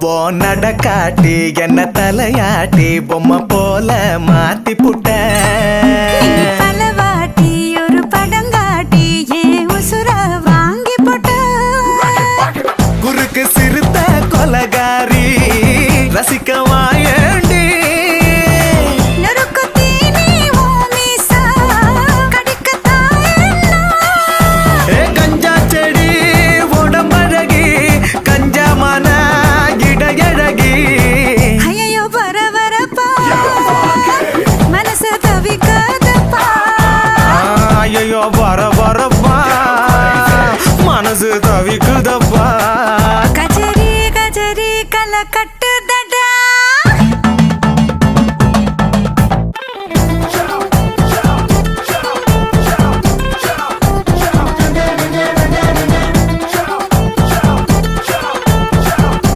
ஓ நடக்காட்டி என்ன தலையாட்டி பொம்மை போல மாத்தி புட்ட பலவாட்டி ஒரு படங்காட்டி ஏன் உசுர வாங்கி போட்ட குறுக்கு சிறுத்த கொலகாரி ரசிக்க வாயண்டி கஞ்சா செடி உடம்பழகி கஞ்சமான இடையழகி ஐயோ பரபரப்பா மனசு தவிக்காதப்பா ஐயோ பரபரப்பா மனசு தவிக்குதப்பா கஜரி கஜரி கலக்கட்ட